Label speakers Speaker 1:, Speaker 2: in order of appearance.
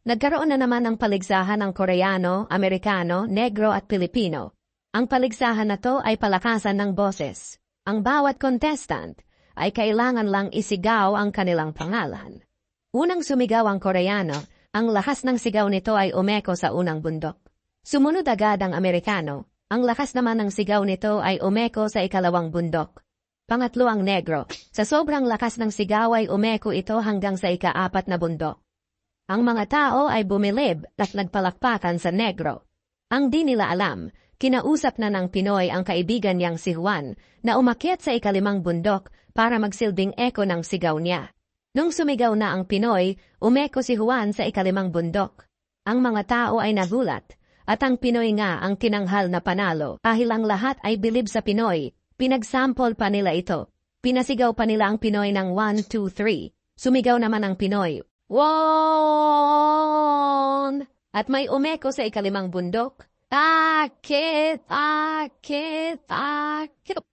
Speaker 1: Nagkaroon na naman ng paligsahan ng Koreano, Amerikano, Negro at Pilipino. Ang paligsahan na to ay palakasan ng boses. Ang bawat contestant ay kailangan lang isigaw ang kanilang pangalan. Unang sumigaw ang Koreano, ang lakas ng sigaw nito ay umeko sa unang bundok. Sumunod agad ang Amerikano, ang lakas naman ng sigaw nito ay umeko sa ikalawang bundok. Pangatlo ang Negro, sa sobrang lakas ng sigaw ay umeko ito hanggang sa ikaapat na bundok. Ang mga tao ay bumilib at nagpalakpakan sa Negro. Ang di nila alam, kinausap na ng Pinoy ang kaibigan niyang si Juan na umakyat sa ikalimang bundok para magsilbing eko ng sigaw niya. Nung sumigaw na ang Pinoy, umeko si Juan sa ikalimang bundok. Ang mga tao ay nagulat, at ang Pinoy nga ang tinanghal na panalo. Dahil ang lahat ay bilib sa Pinoy, pinagsample pa nila ito. Pinasigaw pa nila ang Pinoy ng 1, 2, 3. Sumigaw naman ang Pinoy, One! At may umeko sa ikalimang bundok. Akit, akit, akit.